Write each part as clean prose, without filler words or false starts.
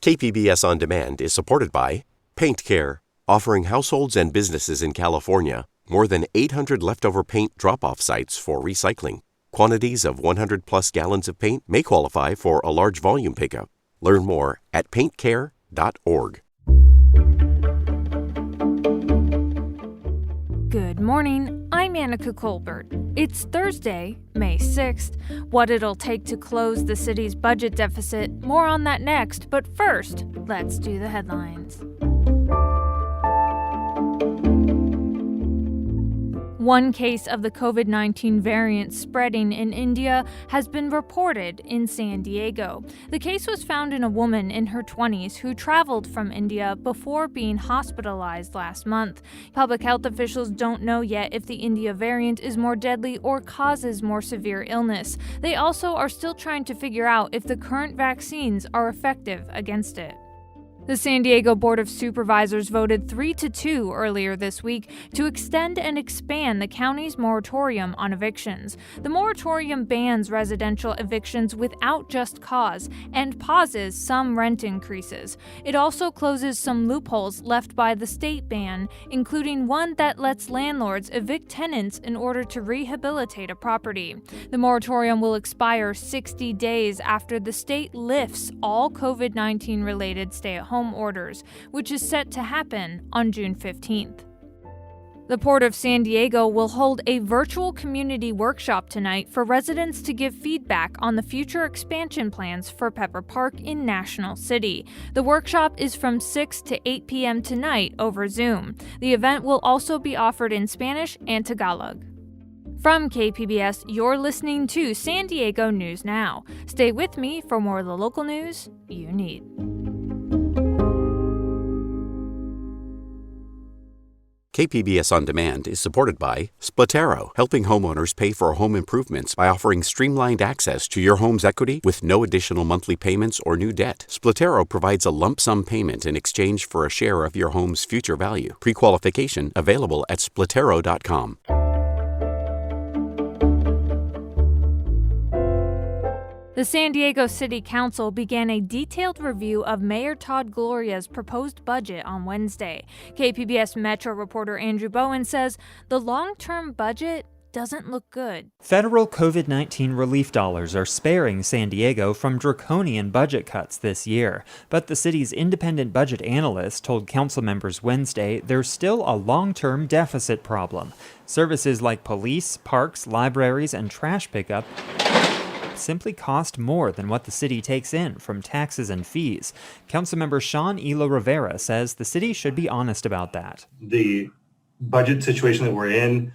KPBS On Demand is supported by Paint Care, offering households and businesses in California more than 800 leftover paint drop-off sites for recycling. Quantities of 100-plus gallons of paint may qualify for a large volume pickup. Learn more at paintcare.org. Good morning, I'm Annika Colbert. It's Thursday, May 6th. What it'll take to close the city's budget deficit, more on that next, but first, let's do the headlines. One case of the COVID-19 variant spreading in India has been reported in San Diego. The case was found in a woman in her 20s who traveled from India before being hospitalized last month. Public health officials don't know yet if the India variant is more deadly or causes more severe illness. They also are still trying to figure out if the current vaccines are effective against it. The San Diego Board of Supervisors voted 3-2 earlier this week to extend and expand the county's moratorium on evictions. The moratorium bans residential evictions without just cause and pauses some rent increases. It also closes some loopholes left by the state ban, including one that lets landlords evict tenants in order to rehabilitate a property. The moratorium will expire 60 days after the state lifts all COVID-19 related stay-at-home orders, which is set to happen on June 15th. The Port of San Diego will hold a virtual community workshop tonight for residents to give feedback on the future expansion plans for Pepper Park in National City. The workshop is from 6 to 8 p.m. tonight over Zoom. The event will also be offered in Spanish and Tagalog. From KPBS, you're listening to San Diego News Now. Stay with me for more of the local news you need. KPBS On Demand is supported by Splatero, helping homeowners pay for home improvements by offering streamlined access to your home's equity with no additional monthly payments or new debt. Splatero provides a lump sum payment in exchange for a share of your home's future value. Pre-qualification available at splatero.com. The San Diego City Council began a detailed review of Mayor Todd Gloria's proposed budget on Wednesday. KPBS Metro reporter Andrew Bowen says the long-term budget doesn't look good. Federal COVID-19 relief dollars are sparing San Diego from draconian budget cuts this year. But the city's independent budget analyst told council members Wednesday there's still a long-term deficit problem. Services like police, parks, libraries, and trash pickup simply cost more than what the city takes in from taxes and fees. Councilmember Sean Elo Rivera says the city should be honest about that. The budget situation that we're in,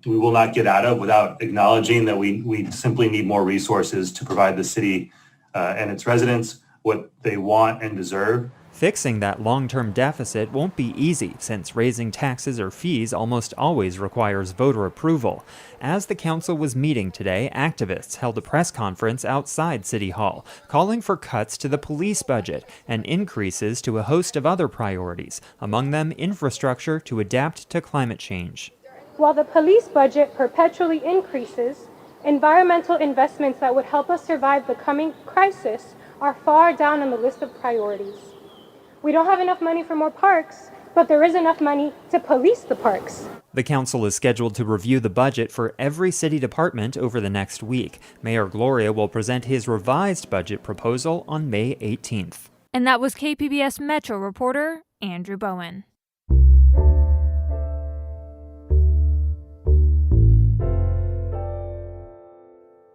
we will not get out of without acknowledging that we simply need more resources to provide the city and its residents what they want and deserve. Fixing that long-term deficit won't be easy, since raising taxes or fees almost always requires voter approval. As the council was meeting today, activists held a press conference outside City Hall, calling for cuts to the police budget and increases to a host of other priorities, among them infrastructure to adapt to climate change. While the police budget perpetually increases, environmental investments that would help us survive the coming crisis are far down on the list of priorities. We don't have enough money for more parks, but there is enough money to police the parks. The council is scheduled to review the budget for every city department over the next week. Mayor Gloria will present his revised budget proposal on May 18th. And that was KPBS Metro reporter Andrew Bowen.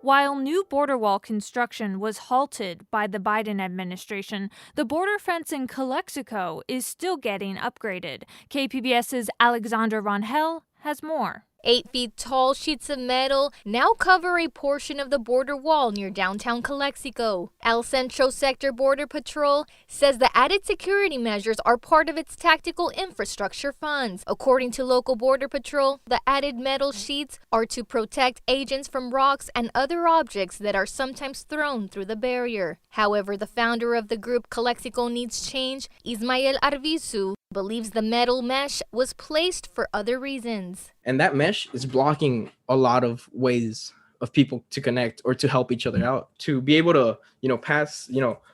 While new border wall construction was halted by the Biden administration, the border fence in Calexico is still getting upgraded. KPBS's Alexandra Rangel has more. 8 feet tall sheets of metal now cover a portion of the border wall near downtown Calexico. El Centro Sector Border Patrol says the added security measures are part of its tactical infrastructure funds. According to local Border Patrol, the added metal sheets are to protect agents from rocks and other objects that are sometimes thrown through the barrier. However, the founder of the group Calexico Needs Change, Ismael Arvizu, believes the metal mesh was placed for other reasons. And that mesh is blocking a lot of ways of people to connect or to help each other out, to be able to, pass,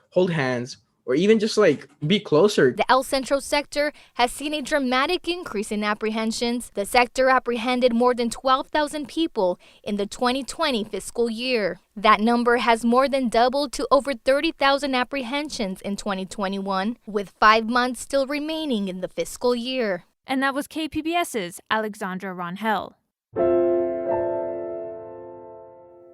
hold hands or even just like be closer. The El Centro sector has seen a dramatic increase in apprehensions. The sector apprehended more than 12,000 people in the 2020 fiscal year. That number has more than doubled to over 30,000 apprehensions in 2021, with 5 months still remaining in the fiscal year. And that was KPBS's Alexandra Rangel.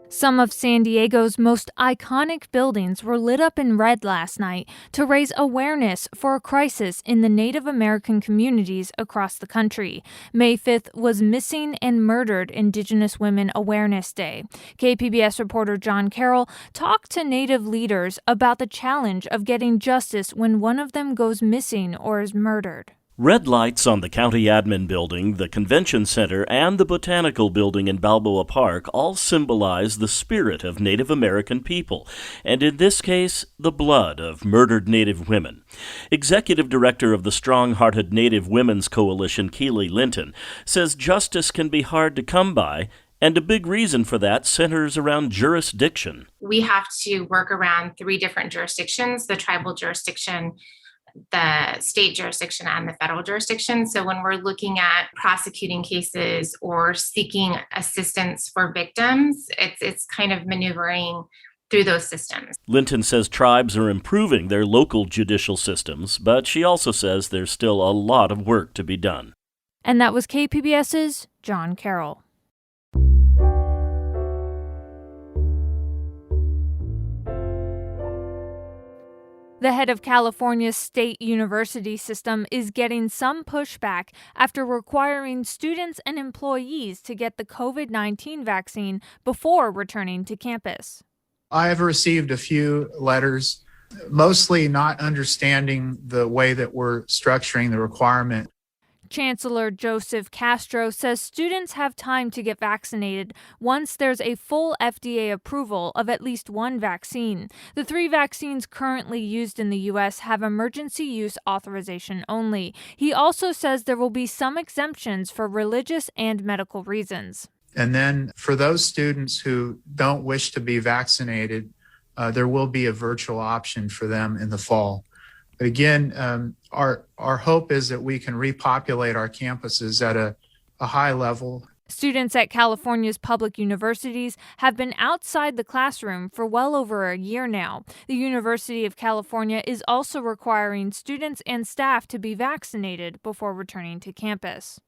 Some of San Diego's most iconic buildings were lit up in red last night to raise awareness for a crisis in the Native American communities across the country. May 5th was Missing and Murdered Indigenous Women Awareness Day. KPBS reporter John Carroll talked to Native leaders about the challenge of getting justice when one of them goes missing or is murdered. Red lights on the county admin building, the convention center, and the botanical building in Balboa Park all symbolize the spirit of Native American people, and in this case, the blood of murdered Native women. Executive Director of the Strong-Hearted Native Women's Coalition, Keely Linton, says justice can be hard to come by, and a big reason for that centers around jurisdiction. We have to work around 3 different jurisdictions: the tribal jurisdiction, the state jurisdiction, and the federal jurisdiction. So when we're looking at prosecuting cases or seeking assistance for victims, it's kind of maneuvering through those systems. Linton says tribes are improving their local judicial systems, but she also says there's still a lot of work to be done. And that was KPBS's John Carroll. The head of California's state university system is getting some pushback after requiring students and employees to get the COVID-19 vaccine before returning to campus. I have received a few letters, mostly not understanding the way that we're structuring the requirement. Chancellor Joseph Castro says students have time to get vaccinated once there's a full FDA approval of at least one vaccine. The 3 vaccines currently used in the U.S. have emergency use authorization only. He also says there will be some exemptions for religious and medical reasons. And then for those students who don't wish to be vaccinated, there will be a virtual option for them in the fall. But again, our hope is that we can repopulate our campuses at a high level. Students at California's public universities have been outside the classroom for well over a year now. The University of California is also requiring students and staff to be vaccinated before returning to campus.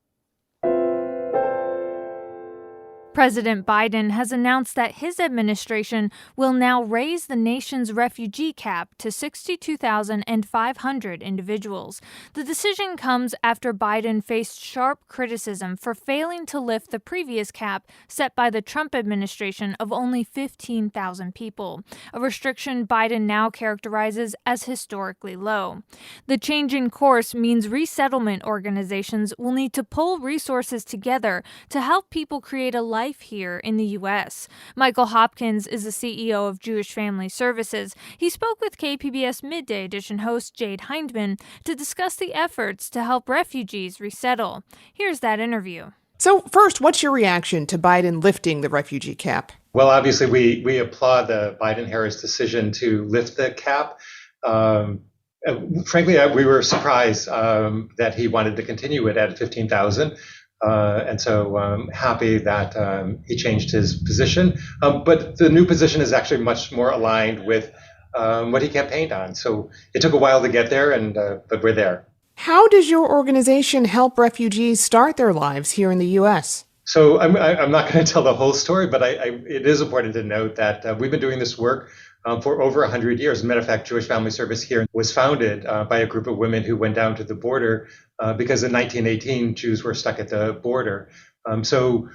President Biden has announced that his administration will now raise the nation's refugee cap to 62,500 individuals. The decision comes after Biden faced sharp criticism for failing to lift the previous cap set by the Trump administration of only 15,000 people, a restriction Biden now characterizes as historically low. The change in course means resettlement organizations will need to pull resources together to help people create a life here in the U.S. Michael Hopkins is the CEO of Jewish Family Services. He spoke with KPBS Midday Edition host Jade Hindman to discuss the efforts to help refugees resettle. Here's that interview. So first, what's your reaction to Biden lifting the refugee cap? Well, obviously, we applaud the Biden-Harris decision to lift the cap. Frankly, we were surprised that he wanted to continue it at 15,000. And so happy that he changed his position. But the new position is actually much more aligned with what he campaigned on. So it took a while to get there, but we're there. How does your organization help refugees start their lives here in the U.S.? So I'm not going to tell the whole story, but it is important to note that we've been doing this work for over 100 years. As a matter of fact, Jewish Family Service here was founded by a group of women who went down to the border because in 1918, Jews were stuck at the border. So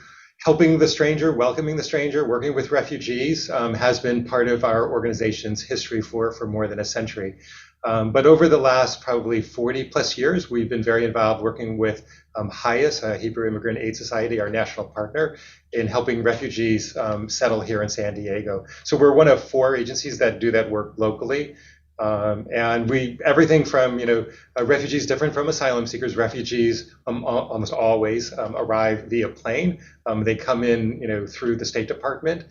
helping the stranger, welcoming the stranger, working with refugees has been part of our organization's history for more than a century. But over the last probably 40 plus years, we've been very involved working with HIAS, Hebrew Immigrant Aid Society, our national partner, in helping refugees settle here in San Diego. So we're one of 4 agencies that do that work locally. And everything from, refugees different from asylum seekers. Refugees almost always arrive via plane. They come in, through the State Department.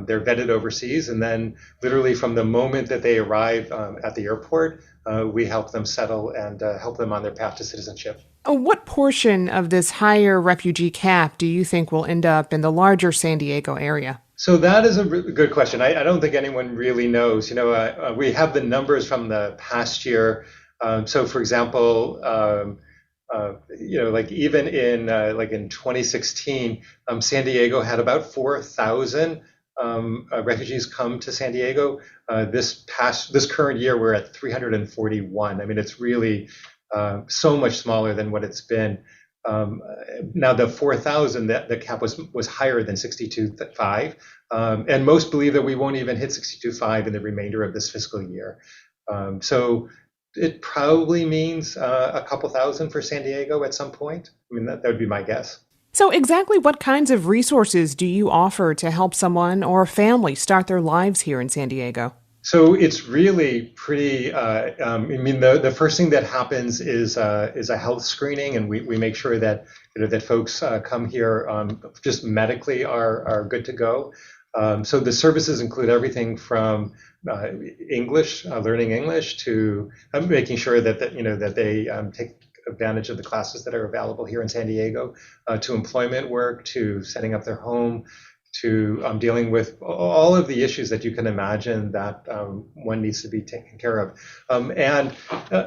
They're vetted overseas, and then literally from the moment that they arrive at the airport, we help them settle and help them on their path to citizenship. What portion of this higher refugee cap do you think will end up in the larger San Diego area? So that is a good question. I don't think anyone really knows. We have the numbers from the past year. So, for example, even in 2016, San Diego had about 4,000 refugees come to San Diego. This current year, we're at 341. I mean, it's really so much smaller than what it's been. Now the 4,000, the cap was higher than 62.5, and most believe that we won't even hit 62.5 in the remainder of this fiscal year. So it probably means a couple thousand for San Diego at some point. I mean, that would be my guess. So exactly what kinds of resources do you offer to help someone or a family start their lives here in San Diego? So it's really pretty. The first thing that happens is a health screening, and we make sure that that folks come here just medically are good to go. So the services include everything from English, learning English, to making sure that they take advantage of the classes that are available here in San Diego, to employment work, to setting up their home, to dealing with all of the issues that you can imagine that one needs to be taken care of. And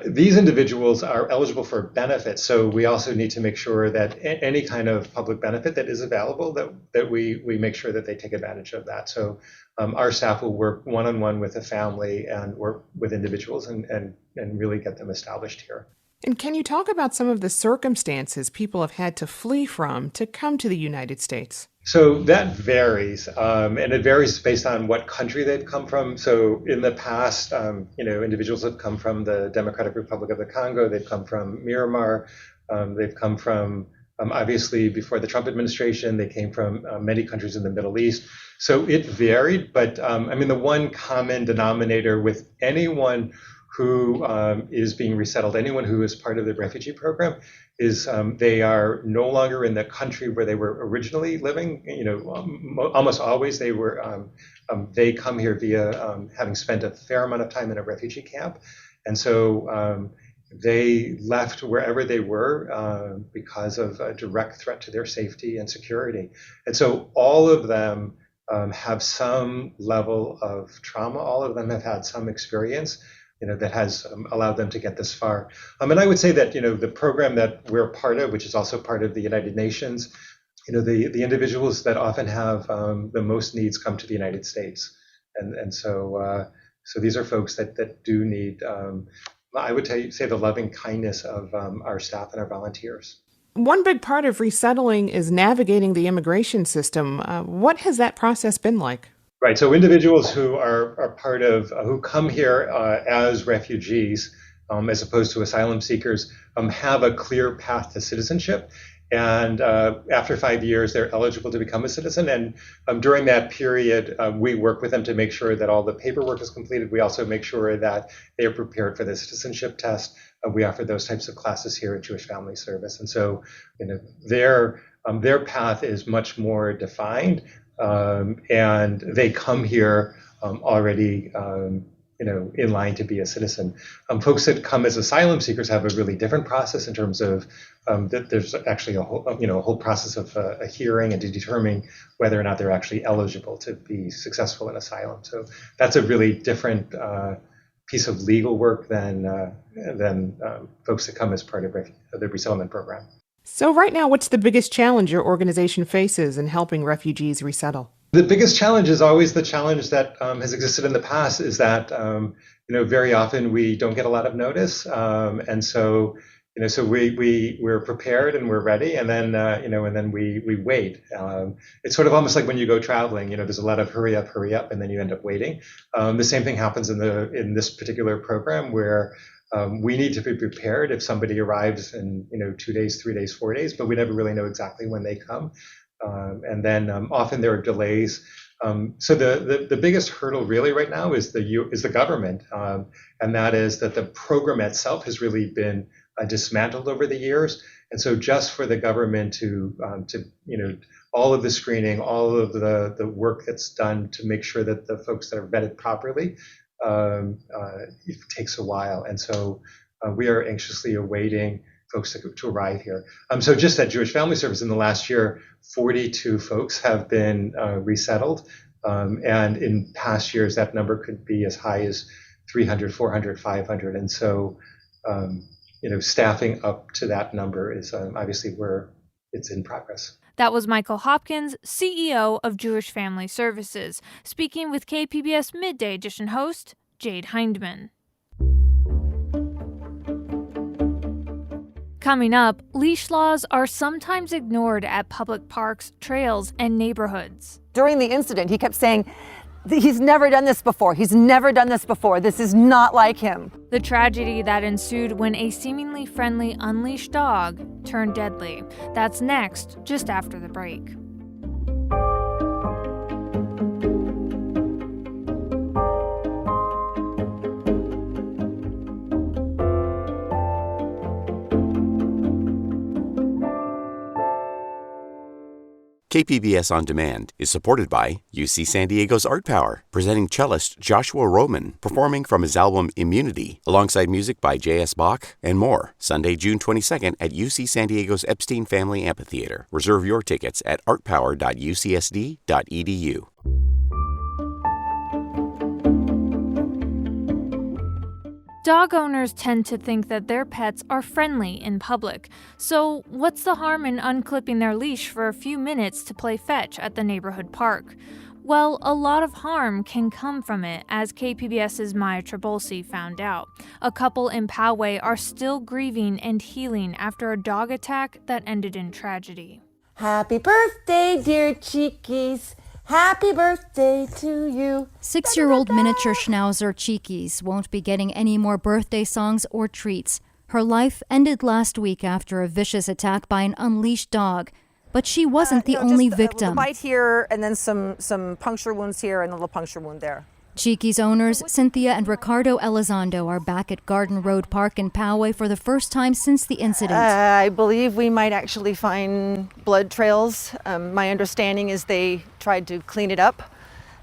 these individuals are eligible for benefits. So we also need to make sure that any kind of public benefit that is available, that we make sure that they take advantage of that. So our staff will work one-on-one with the family and work with individuals and really get them established here. And can you talk about some of the circumstances people have had to flee from to come to the United States? So that varies, and it varies based on what country they've come from. So in the past, individuals have come from the Democratic Republic of the Congo, they've come from Myanmar, they've come from, obviously, before the Trump administration, they came from many countries in the Middle East. So it varied, but the one common denominator with anyone who is being resettled, anyone who is part of the refugee program, is they are no longer in the country where they were originally living. Almost always they come here via having spent a fair amount of time in a refugee camp, and so they left wherever they were because of a direct threat to their safety and security. And so all of them have some level of trauma. All of them have had some experience that has allowed them to get this far. And I would say that, the program that we're part of, which is also part of the United Nations, the individuals that often have the most needs come to the United States. And so these are folks that do need, I would say, the loving kindness of our staff and our volunteers. One big part of resettling is navigating the immigration system. What has that process been like? Right. So individuals who are part of, who come here as refugees, as opposed to asylum seekers, have a clear path to citizenship. And after 5 years, they're eligible to become a citizen. And during that period, we work with them to make sure that all the paperwork is completed. We also make sure that they are prepared for the citizenship test. We offer those types of classes here at Jewish Family Service. And so, their path is much more defined. And they come here already, in line to be a citizen. Folks that come as asylum seekers have a really different process in terms of that there's actually a whole process of a hearing and to determine whether or not they're actually eligible to be successful in asylum. So that's a really different piece of legal work than folks that come as part of the resettlement program. So right now, what's the biggest challenge your organization faces in helping refugees resettle? The biggest challenge is always the challenge that has existed in the past, is that very often we don't get a lot of notice, and so we're prepared and we're ready, and then we wait. It's sort of almost like when you go traveling. There's a lot of hurry up, and then you end up waiting. The same thing happens in this particular program, where we need to be prepared if somebody arrives in 2 days, 3 days, 4 days, but we never really know exactly when they come. And then often there are delays. So the biggest hurdle really right now is the government. and that is that the program itself has really been dismantled over the years. And so just for the government to all of the screening, all of the work that's done to make sure that the folks that are vetted properly, it takes a while. And so we are anxiously awaiting folks to arrive here. So just at Jewish Family Service in the last year, 42 folks have been resettled. And in past years, that number could be as high as 300, 400, 500. And so, staffing up to that number is obviously where it's in progress. That was Michael Hopkins, CEO of Jewish Family Services, speaking with KPBS Midday Edition host Jade Hindman. Coming up, leash laws are sometimes ignored at public parks, trails, and neighborhoods. During the incident, he kept saying, he's never done this before. He's never done this before. This is not like him. The tragedy that ensued when a seemingly friendly unleashed dog turned deadly. That's next, just after the break. KPBS On Demand is supported by UC San Diego's Art Power, presenting cellist Joshua Roman, performing from his album Immunity, alongside music by J.S. Bach and more. Sunday, June 22nd at UC San Diego's Epstein Family Amphitheater. Reserve your tickets at artpower.ucsd.edu. Dog owners tend to think that their pets are friendly in public. So what's the harm in unclipping their leash for a few minutes to play fetch at the neighborhood park? Well, a lot of harm can come from it, as KPBS's Maya Trabolsi found out. A couple in Poway are still grieving and healing after a dog attack that ended in tragedy. Happy birthday, dear Cheekies. Happy birthday to you. 6-year-old miniature schnauzer Cheekies won't be getting any more birthday songs or treats. Her life ended last week after a vicious attack by an unleashed dog. But she wasn't the only victim. A bite here and then some puncture wounds here and a little puncture wound there. Cheeky's owners, Cynthia and Ricardo Elizondo, are back at Garden Road Park in Poway for the first time since the incident. I believe we might actually find blood trails. My understanding is they tried to clean it up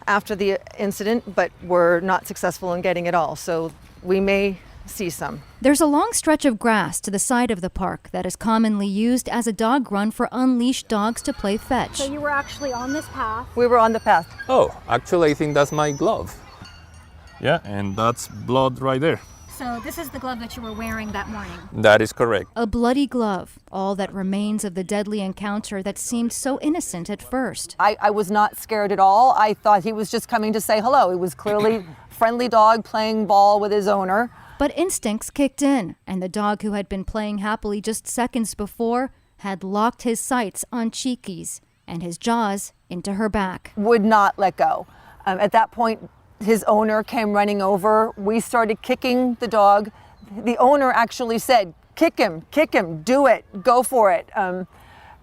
after the incident, but were not successful in getting it all. So we may see some. There's a long stretch of grass to the side of the park that is commonly used as a dog run for unleashed dogs to play fetch. So you were actually on this path? We were on the path. Oh, actually I think that's my glove. Yeah, and that's blood right there. So this is the glove that you were wearing that morning? That is correct. A bloody glove, all that remains of the deadly encounter that seemed so innocent at first. I was not scared at all. I thought he was just coming to say hello. He was clearly a friendly dog playing ball with his owner. But instincts kicked in, and the dog who had been playing happily just seconds before had locked his sights on Cheeky's and his jaws into her back. Would not let go. At that point, his owner came running over. We started kicking the dog. The owner actually said, kick him, do it, go for it.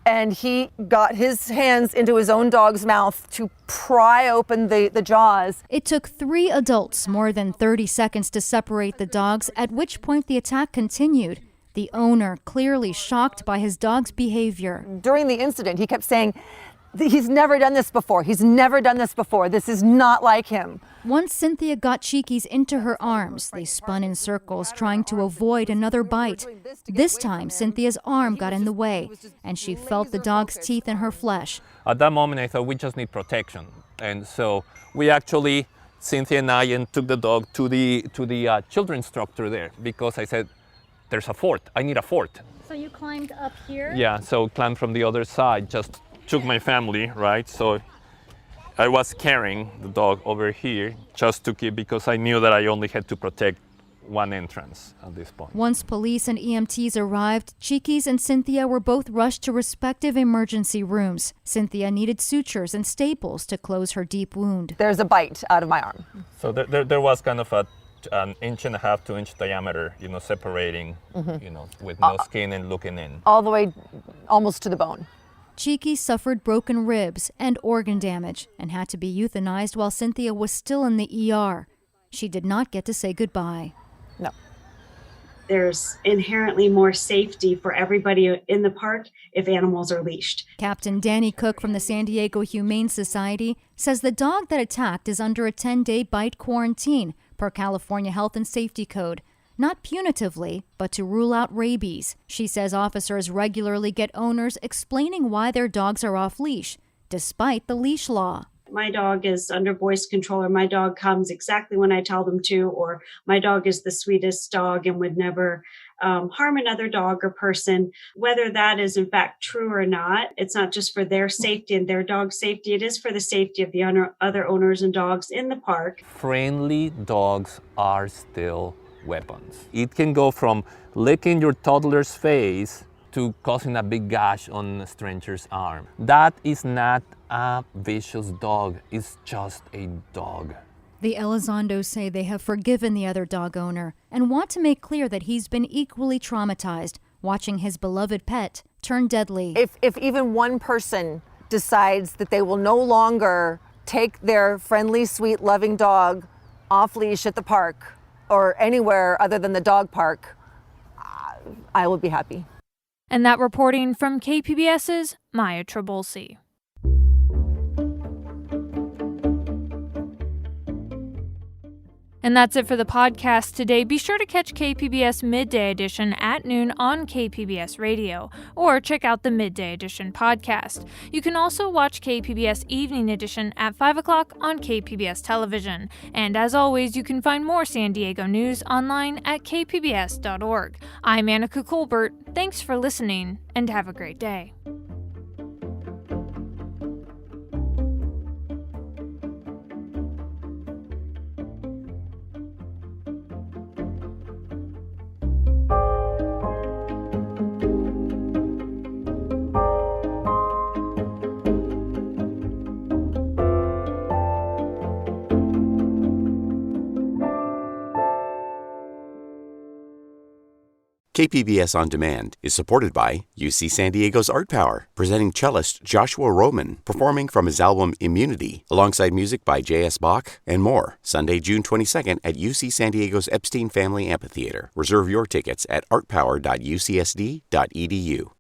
And he got his hands into his own dog's mouth to pry open the jaws. It took 3 adults more than 30 seconds to separate the dogs, at which point the attack continued. The owner, clearly shocked by his dog's behavior. During the incident, he kept saying, he's never done this before. He's never done this before. This is not like him. Once Cynthia got Cheeky's into her arms, they spun in circles trying to avoid another bite. This time, Cynthia's arm got in the way, and she felt the dog's teeth in her flesh. At that moment, I thought we just need protection. And so we actually, Cynthia and I, took the dog to the children's structure there, because I said, there's a fort. I need a fort. So you climbed up here? Yeah, so climbed from the other side, just took my family, right? So I was carrying the dog over here just to keep, because I knew that I only had to protect one entrance at this point. Once police and EMTs arrived, Cheeky's and Cynthia were both rushed to respective emergency rooms. Cynthia needed sutures and staples to close her deep wound. There's a bite out of my arm. So there was kind of an 1.5 to 2 inch diameter, separating, with no skin and looking in. All the way almost to the bone. Cheeky suffered broken ribs and organ damage and had to be euthanized while Cynthia was still in the ER. She did not get to say goodbye. there's inherently more safety for everybody in the park if animals are leashed. Captain Danny Cook from the San Diego Humane Society says the dog that attacked is under a 10-day bite quarantine per California Health and Safety Code. Not punitively, but to rule out rabies. She says officers regularly get owners explaining why their dogs are off leash, despite the leash law. My dog is under voice control, or my dog comes exactly when I tell them to, or my dog is the sweetest dog and would never harm another dog or person. Whether that is in fact true or not, it's not just for their safety and their dog's safety, it is for the safety of the other owners and dogs in the park. Friendly dogs are still weapons. It can go from licking your toddler's face to causing a big gash on a stranger's arm. That is not a vicious dog, it's just a dog. The Elizondos say they have forgiven the other dog owner and want to make clear that he's been equally traumatized watching his beloved pet turn deadly. If even one person decides that they will no longer take their friendly, sweet, loving dog off leash at the park or anywhere other than the dog park, I will be happy. And that reporting from KPBS's Maya Trabolsi. And that's it for the podcast today. Be sure to catch KPBS Midday Edition at noon on KPBS Radio, or check out the Midday Edition podcast. You can also watch KPBS Evening Edition at 5 o'clock on KPBS Television. And as always, you can find more San Diego news online at kpbs.org. I'm Annika Colbert. Thanks for listening, and have a great day. KPBS On Demand is supported by UC San Diego's Art Power, presenting cellist Joshua Roman, performing from his album Immunity, alongside music by J.S. Bach and more, Sunday, June 22nd at UC San Diego's Epstein Family Amphitheater. Reserve your tickets at artpower.ucsd.edu.